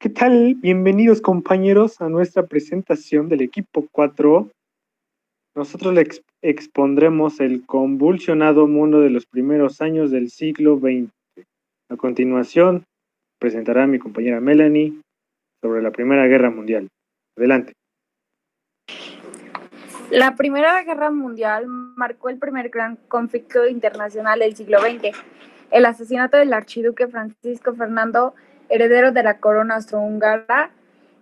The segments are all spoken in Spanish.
¿Qué tal? Bienvenidos compañeros a nuestra presentación del equipo 4. Nosotros le expondremos el convulsionado mundo de los primeros años del siglo XX. A continuación, presentará a mi compañera Melanie sobre la Primera Guerra Mundial. Adelante. La Primera Guerra Mundial marcó el primer gran conflicto internacional del siglo XX, el asesinato del archiduque Francisco Fernando, heredero de la corona austrohúngara,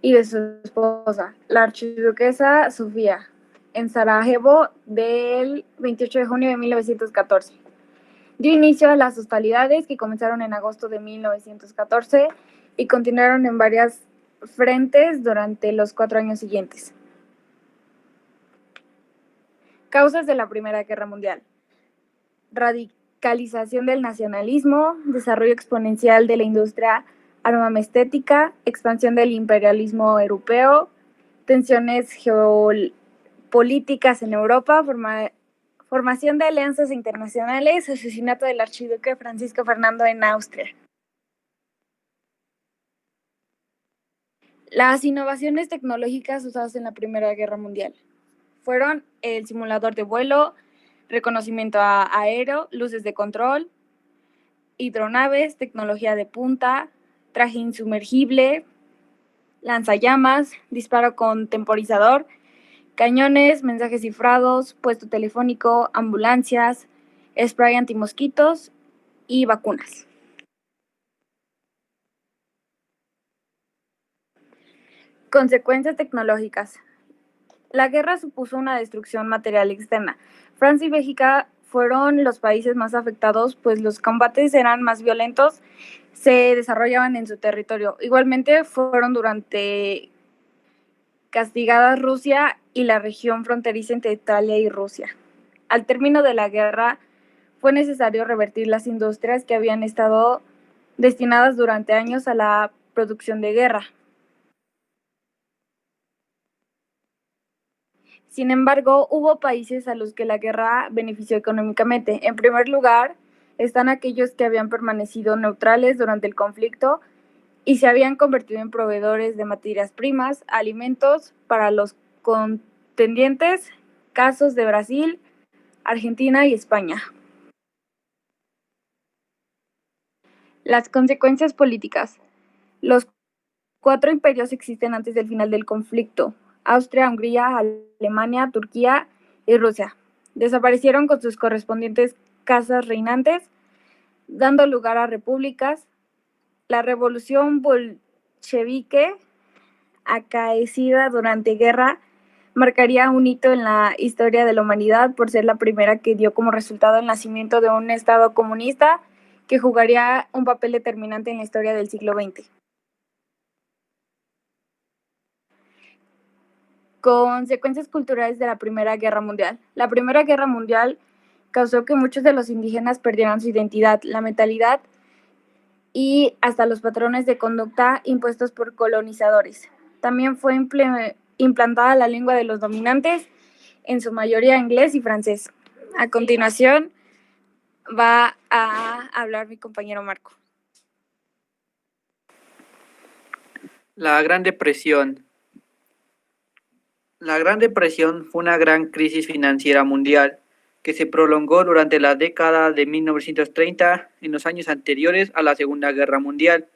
y de su esposa, la archiduquesa Sofía, en Sarajevo del 28 de junio de 1914. Dio inicio a las hostilidades que comenzaron en agosto de 1914 y continuaron en varias frentes durante los 4 años siguientes. Causas de la Primera Guerra Mundial: radicalización del nacionalismo, desarrollo exponencial de la industria armamentística, expansión del imperialismo europeo, tensiones geopolíticas en Europa, formación de alianzas internacionales, asesinato del archiduque Francisco Fernando en Austria. Las innovaciones tecnológicas usadas en la Primera Guerra Mundial fueron el simulador de vuelo, reconocimiento aéreo, luces de control, hidronaves, tecnología de punta, traje insumergible, lanzallamas, disparo con temporizador, cañones, mensajes cifrados, puesto telefónico, ambulancias, spray antimosquitos y vacunas. Consecuencias tecnológicas. La guerra supuso una destrucción material externa. Francia y Bélgica fueron los países más afectados, pues los combates eran más violentos, se desarrollaban en su territorio. Igualmente fueron durante castigadas Rusia y la región fronteriza entre Italia y Rusia. Al término de la guerra fue necesario revertir las industrias que habían estado destinadas durante años a la producción de guerra. Sin embargo, hubo países a los que la guerra benefició económicamente. En primer lugar, están aquellos que habían permanecido neutrales durante el conflicto y se habían convertido en proveedores de materias primas, alimentos para los contendientes, casos de Brasil, Argentina y España. Las consecuencias políticas. Los 4 imperios existen antes del final del conflicto: Austria, Hungría, Alemania, Turquía y Rusia. Desaparecieron con sus correspondientes casas reinantes, dando lugar a repúblicas. La revolución bolchevique, acaecida durante guerra, marcaría un hito en la historia de la humanidad por ser la primera que dio como resultado el nacimiento de un Estado comunista que jugaría un papel determinante en la historia del siglo XX. Consecuencias culturales de la Primera Guerra Mundial. La Primera Guerra Mundial causó que muchos de los indígenas perdieran su identidad, la mentalidad y hasta los patrones de conducta impuestos por colonizadores. También fue implantada la lengua de los dominantes, en su mayoría inglés y francés. A continuación va a hablar mi compañero Marco. La Gran Depresión. La Gran Depresión fue una gran crisis financiera mundial que se prolongó durante la década de 1930, en los años anteriores a la Segunda Guerra Mundial.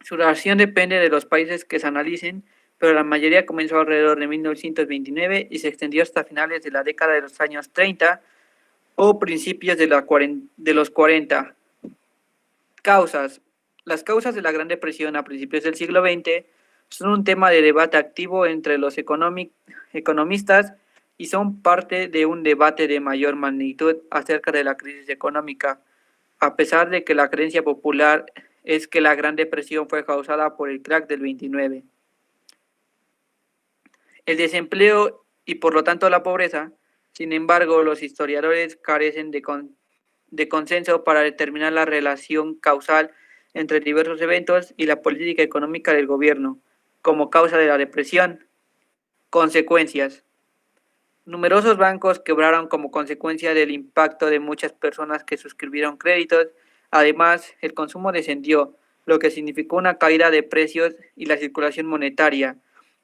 Su duración depende de los países que se analicen, pero la mayoría comenzó alrededor de 1929 y se extendió hasta finales de la década de los años 30 o principios de los 40. Causas. Las causas de la Gran Depresión a principios del siglo XX son un tema de debate activo entre los economistas y son parte de un debate de mayor magnitud acerca de la crisis económica, a pesar de que la creencia popular es que la Gran Depresión fue causada por el crack del 29. El desempleo y por lo tanto la pobreza. Sin embargo, los historiadores carecen de consenso para determinar la relación causal entre diversos eventos y la política económica del gobierno como causa de la depresión. Consecuencias. Numerosos bancos quebraron como consecuencia del impacto de muchas personas que suscribieron créditos. Además, el consumo descendió, lo que significó una caída de precios y la circulación monetaria.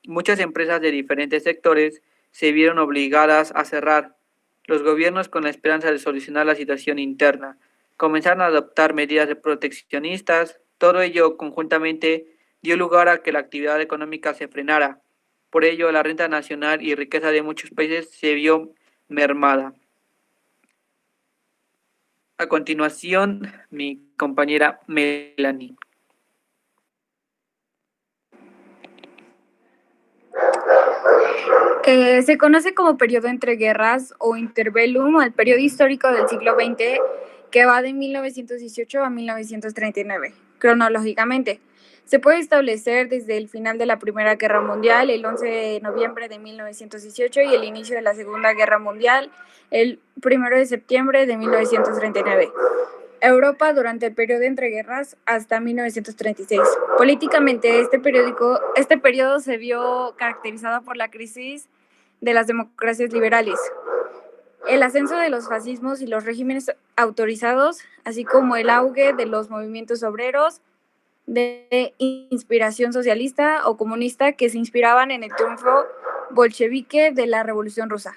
Muchas empresas de diferentes sectores se vieron obligadas a cerrar. Los gobiernos, con la esperanza de solucionar la situación interna, comenzaron a adoptar medidas proteccionistas. Todo ello conjuntamente dio lugar a que la actividad económica se frenara. Por ello, la renta nacional y riqueza de muchos países se vio mermada. A continuación, mi compañera Melanie. Se conoce como periodo entre guerras o interbellum al periodo histórico del siglo XX que va de 1918 a 1939, cronológicamente. Se puede establecer desde el final de la Primera Guerra Mundial, el 11 de noviembre de 1918, y el inicio de la Segunda Guerra Mundial, el 1 de septiembre de 1939. Europa durante el periodo entre guerras hasta 1936. Políticamente, este periodo se vio caracterizado por la crisis de las democracias liberales, el ascenso de los fascismos y los regímenes autorizados, así como el auge de los movimientos obreros de inspiración socialista o comunista que se inspiraban en el triunfo bolchevique de la Revolución Rusa.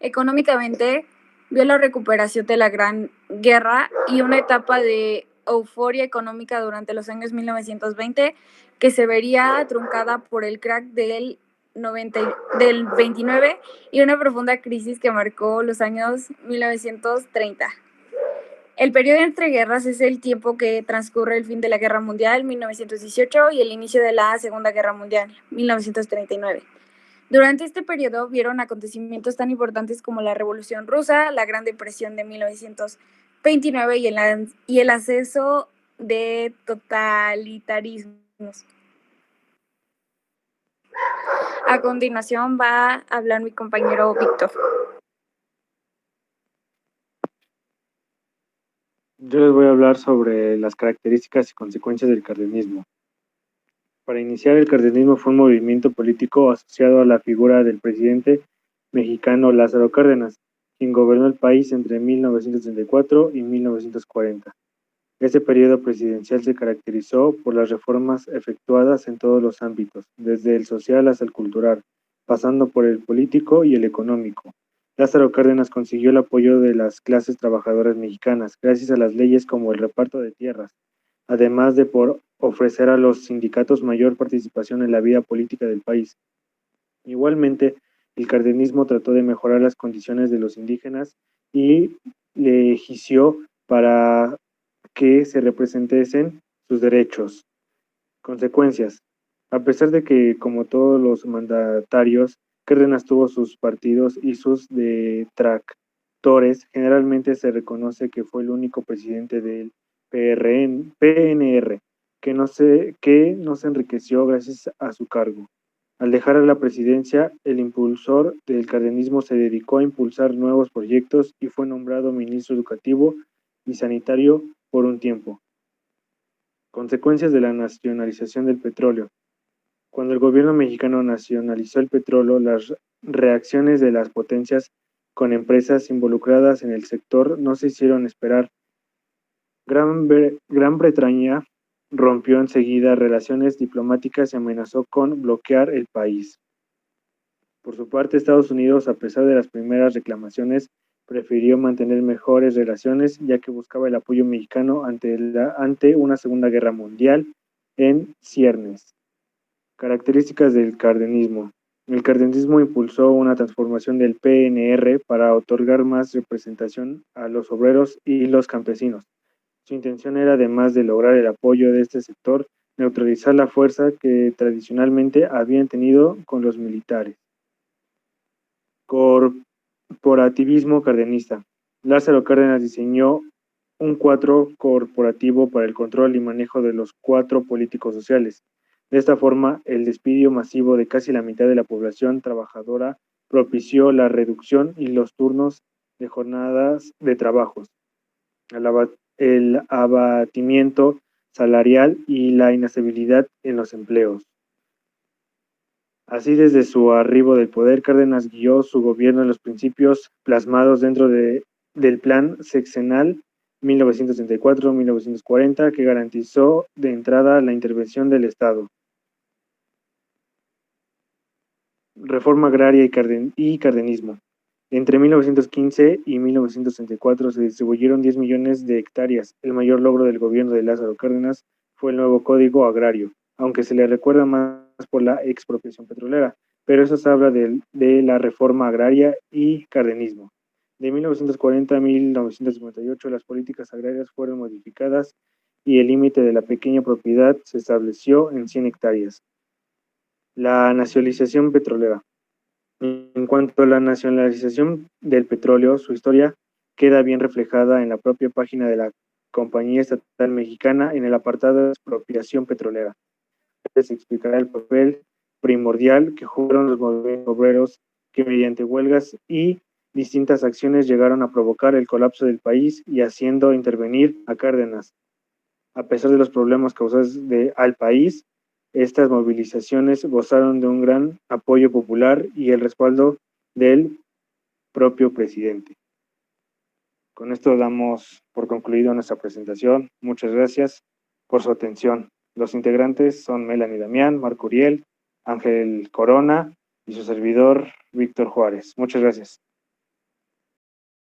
Económicamente, vio la recuperación de la Gran Guerra y una etapa de euforia económica durante los años 1920 que se vería truncada por el crack del 29 y una profunda crisis que marcó los años 1930. El periodo entre guerras es el tiempo que transcurre el fin de la Guerra Mundial 1918 y el inicio de la Segunda Guerra Mundial 1939. Durante este periodo vieron acontecimientos tan importantes como la Revolución Rusa, la Gran Depresión de 1929 y el ascenso de totalitarismos. A continuación va a hablar mi compañero Víctor. Yo les voy a hablar sobre las características y consecuencias del cardenismo. Para iniciar, el cardenismo fue un movimiento político asociado a la figura del presidente mexicano Lázaro Cárdenas, quien gobernó el país entre 1934 y 1940. Este periodo presidencial se caracterizó por las reformas efectuadas en todos los ámbitos, desde el social hasta el cultural, pasando por el político y el económico. Lázaro Cárdenas consiguió el apoyo de las clases trabajadoras mexicanas, gracias a las leyes como el reparto de tierras, además de por ofrecer a los sindicatos mayor participación en la vida política del país. Igualmente, el cardenismo trató de mejorar las condiciones de los indígenas y legisló para que se representen sus derechos. Consecuencias. A pesar de que, como todos los mandatarios, Cárdenas tuvo sus partidos y sus detractores, generalmente se reconoce que fue el único presidente del PNR que no se enriqueció gracias a su cargo. Al dejar la presidencia, el impulsor del cardenismo se dedicó a impulsar nuevos proyectos y fue nombrado ministro educativo y sanitario por un tiempo. Consecuencias de la nacionalización del petróleo. Cuando el gobierno mexicano nacionalizó el petróleo, las reacciones de las potencias con empresas involucradas en el sector no se hicieron esperar. Gran Bretaña rompió enseguida relaciones diplomáticas y amenazó con bloquear el país. Por su parte, Estados Unidos, a pesar de las primeras reclamaciones, prefirió mantener mejores relaciones, ya que buscaba el apoyo mexicano ante una Segunda Guerra Mundial en ciernes. Características del cardenismo. El cardenismo impulsó una transformación del PNR para otorgar más representación a los obreros y los campesinos. Su intención era, además de lograr el apoyo de este sector, neutralizar la fuerza que tradicionalmente habían tenido con los militares. Corporativismo cardenista. Lázaro Cárdenas diseñó un cuadro corporativo para el control y manejo de los 4 políticos sociales. De esta forma, el despido masivo de casi la mitad de la población trabajadora propició la reducción y los turnos de jornadas de trabajos, el abatimiento salarial y la inestabilidad en los empleos. Así, desde su arribo del poder, Cárdenas guió su gobierno en los principios plasmados dentro del plan sexenal 1934-1940, que garantizó de entrada la intervención del Estado. Reforma agraria y cardenismo. Entre 1915 y 1964 se distribuyeron 10 millones de hectáreas. El mayor logro del gobierno de Lázaro Cárdenas fue el nuevo Código Agrario, aunque se le recuerda más por la expropiación petrolera, pero eso se habla de la reforma agraria y cardenismo. De 1940 a 1958 las políticas agrarias fueron modificadas y el límite de la pequeña propiedad se estableció en 100 hectáreas. La nacionalización petrolera. En cuanto a la nacionalización del petróleo, su historia queda bien reflejada en la propia página de la Compañía Estatal Mexicana en el apartado de expropiación petrolera. Se explicará el papel primordial que jugaron los movimientos obreros que mediante huelgas y distintas acciones llegaron a provocar el colapso del país y haciendo intervenir a Cárdenas. A pesar de los problemas causados al país, estas movilizaciones gozaron de un gran apoyo popular y el respaldo del propio presidente. Con esto damos por concluido nuestra presentación. Muchas gracias por su atención. Los integrantes son Melanie Damián, Marco Uriel, Ángel Corona y su servidor Víctor Juárez. Muchas gracias.